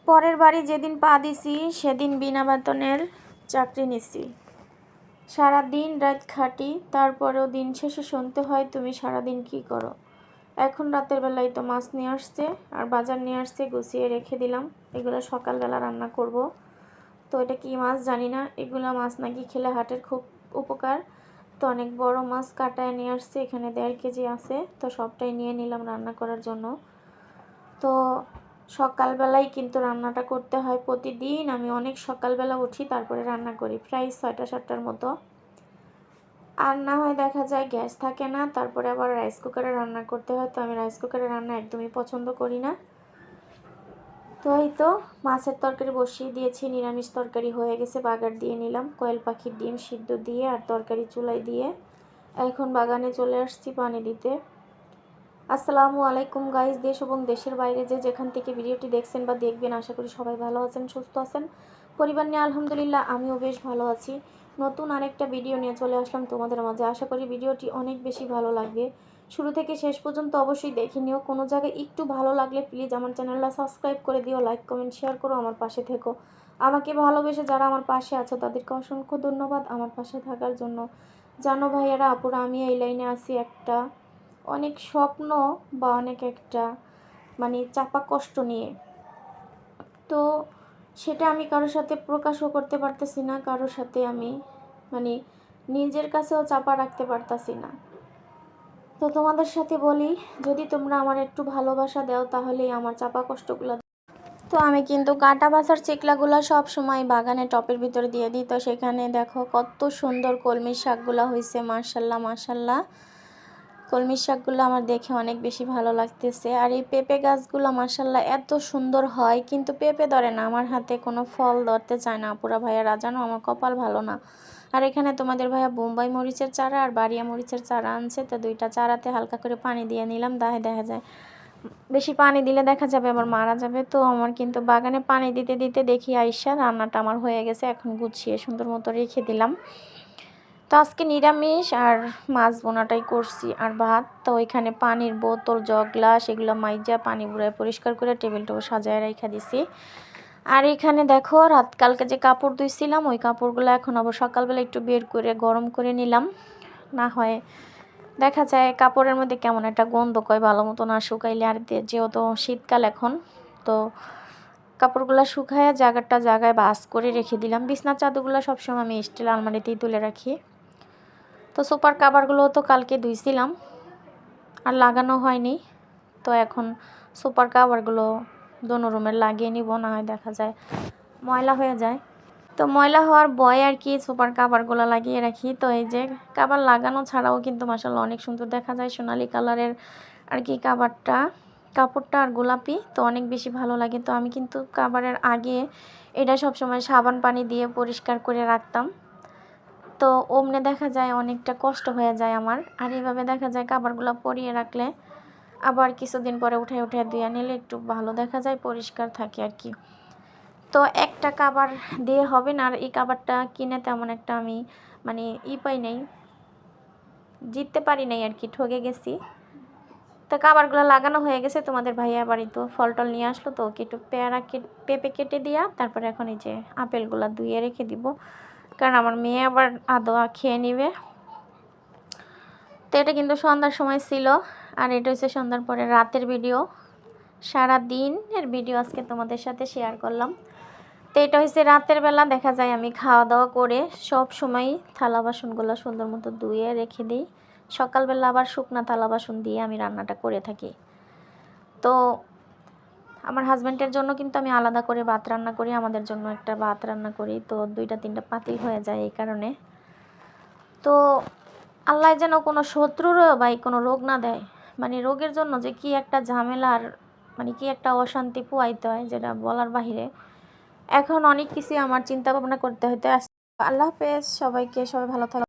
পরের বাড়ি যেদিন পা দিছি সেদিন বিনা বেতনের চাকরি নিছি। সারাদিন রাত খাটি, তারপরেও দিন শেষে শুনতে হয় তুমি সারাদিন কি করো। এখন রাতের বেলায় তো মাছ নিয়ে আসছে আর বাজার নিয়ে আসছে, গুছিয়ে রেখে দিলাম। এগুলো সকালবেলা রান্না করব। তো এটা কি মাছ জানি না, এগুলো মাছ নাকি খেলে হার্টের খুব উপকার। তো অনেক বড় মাছ কাটায় নিয়ে আসছে, এখানে 1.5 কেজি আছে। তো সবটাই নিয়ে নিলাম রান্না করার জন্য। তো সকালবেলায় কিন্তু রান্নাটা করতে হয় প্রতিদিন। আমি অনেক সকালবেলা উঠি, তারপরে রান্না করি প্রায় 6টা-7টার মতো। আর না হয় দেখা যায় গ্যাস থাকে না, তারপরে আবার রাইস কুকারে রান্না করতে হয়। তো আমি রাইস কুকারে রান্না একদমই পছন্দ করি না। তো এই তো মাছের তরকারি বসিয়ে দিয়েছি, নিরামিষ তরকারি হয়ে গেছে, বাগার দিয়ে নিলাম। কোয়েল পাখির ডিম সিদ্ধ দিয়ে আর তরকারি চুলায় দিয়ে এখন বাগানে চলে আসছি পানি দিতে। আসসালামু আলাইকুম গাইস, দেশ এবং দেশের বাইরে যে যেখান থেকে ভিডিওটি দেখছেন বা দেখবেন, আশা করি সবাই ভালো আছেন, সুস্থ আছেন। পরিবার নিয়ে আলহামদুলিল্লাহ আমিও বেশ ভালো আছি। নতুন আরেকটা ভিডিও নিয়ে চলে আসলাম তোমাদের মাঝে। আশা করি ভিডিওটি অনেক বেশি ভালো লাগবে। শুরু থেকে শেষ পর্যন্ত অবশ্যই দেখে নিও। কোনো জায়গায় একটু ভালো লাগলে প্লিজ আমার চ্যানেলটা সাবস্ক্রাইব করে দিও, লাইক কমেন্ট শেয়ার করো, আমার পাশে থেকো। আমাকে ভালোবেসে যারা আমার পাশে আছো তাদেরকে অসংখ্য ধন্যবাদ আমার পাশে থাকার জন্য। জানো ভাইয়ারা আপুরা, আমি এই লাইনে আছি একটা অনেক স্বপ্ন বা অনেক একটা চাপা কষ্ট নিয়ে। তো সেটা আমি কারোর সাথে প্রকাশও করতে পারতেছি না, কারোর সাথে আমি নিজের কাছেও চাপা রাখতে পারতাছি না। তো তোমাদের সাথে বলি, যদি তোমরা আমার একটু ভালোবাসা দাও তাহলেই আমার চাপা কষ্টগুলো। তো আমি কিন্তু কাঁটা বাছার চিকলাগুলো সব সময় বাগানে টপের ভিতরে দিয়ে দিই। তো সেখানে দেখো কত সুন্দর কলমি শাকগুলো হয়েছে, মাশাল্লাহ মাশাল্লাহ। কলমি শাকগুলো আমার দেখে অনেক বেশি ভালো লাগতেছে। আর এই পেঁপে গাছগুলো মাশাল্লাহ এত সুন্দর হয়, কিন্তু পেঁপে ধরে না, আমার হাতে কোনো ফল ধরতে চায় না। আপুরা ভাইয়ারা জানো আমার কপাল ভালো না। আর এখানে তোমাদের ভাইয়া বোম্বাই মরিচের চারা আর বাড়িয়া মরিচের চারা আনছে। তো দুইটা চারাতে হালকা করে পানি দিয়ে নিলাম। দেখা যায় বেশি পানি দিলে দেখা যাবে আবার মারা যাবে। তো আমার কিন্তু বাগানে পানি দিতে দিতে দেখি আইসা রান্নাটা আমার হয়ে গেছে, এখন গুছিয়ে সুন্দর মতো রেখে দিলাম। তো আজকে নিরামিষ আর মাছ বোনাটাই করছি আর ভাত। তো ওইখানে পানির বোতল জগ গ্লাস এগুলো মাইজা পানি বুড়ায় পরিষ্কার করে টেবিলটাও সাজায় রেখে দিছি। আর এখানে দেখো কালকে যে কাপড় ধুইছিলাম ওই কাপড়গুলো এখন আবার সকালবেলা একটু বের করে গরম করে নিলাম। না হয় দেখা যায় কাপড়ের মধ্যে কেমন একটা গন্ধ কয়, ভালো মতো না শুকাইলে। আর যেহেতু শীতকাল এখন, তো কাপড়গুলো শুকায় জায়গায় বাস করে রেখে দিলাম। বিছনার চাদরগুলো সবসময় আমি স্টিল আলমারিতেই তুলে রাখি। তো সুপার কাভারগুলো তো কালকে ধুইছিলাম আর লাগানো হয়নি। তো এখন সুপার কাভারগুলো দোনো রুমের লাগিয়ে নিব, না হয় দেখা যায় ময়লা হয়ে যায়। তো ময়লা হওয়ার ভয় আর কি সুপার কাভারগুলো লাগিয়ে রাখি। তো এই যে কাভার লাগানো ছাড়াও কিন্তু মাশাআল্লাহ অনেক সুন্দর দেখা যায়, সোনালি কালারের আর কি কাপড়টা আর গোলাপি, তো অনেক বেশি ভালো লাগে। তো আমি কিন্তু কাভারের আগে এটা সবসময় সাবান পানি দিয়ে পরিষ্কার করে রাখতাম। তো অমনে দেখা যায় অনেকটা কষ্ট হয়ে যায় আমার। আর এইভাবে দেখা যায় কাভারগুলো পরিয়ে রাখলে আবার কিছুদিন পরে উঠে ধুয়ে নিলে একটু ভালো দেখা যায়, পরিষ্কার থাকে আর কি। তো একটা কাভার দিয়ে হবে না। আর এই কাভারটা কিনে তেমন একটা আমি পাই নাই, জিততে পারি নাই আর কি, ঠকে গেছি। তো কাভারগুলো লাগানো হয়ে গেছে। তোমাদের ভাইয়া বাড়ি তো ফল টল নিয়ে আসলো, তো ওকে একটু পেঁপে কেটে দিয়া তারপরে এখন এই যে আপেলগুলো ধুয়ে রেখে দিব, কারণ আমার মেয়ে আবার আদোয়া খেয়ে নিবে। তো এটা কিন্তু সন্ধ্যার সময় ছিল, আর এটা হচ্ছে সন্ধ্যার পরে রাতের ভিডিও। সারা দিনের ভিডিও আজকে তোমাদের সাথে শেয়ার করলাম। তো এটা হচ্ছে রাতের বেলা, দেখা যায় আমি খাওয়া দাওয়া করে সব সময় থালা বাসনগুলো সুন্দর মতো ধুয়ে রেখে দিই। সকালবেলা আবার শুকনা থালা বাসন দিয়ে আমি রান্নাটা করে থাকি। তো আমার হাজব্যান্ডের জন্য কিন্তু আমি আলাদা করে ভাত রান্না করি, আমাদের জন্য একটা ভাত রান্না করি। তো 2-3টা পাতিল হয়ে যায় এই কারণে। তো আল্লাহ যেন কোনো শত্রুরও কোনো রোগ না দেয়। রোগের জন্য যে কি একটা ঝামেলার কি একটা অশান্তি পোয়াইতে হয় যেটা বলার বাহিরে। এখন অনেক কিছু আমার চিন্তা ভাবনা করতে হইতে। আল্লাহ হাফেজ সবাইকে, সবাই ভালো থাকবে।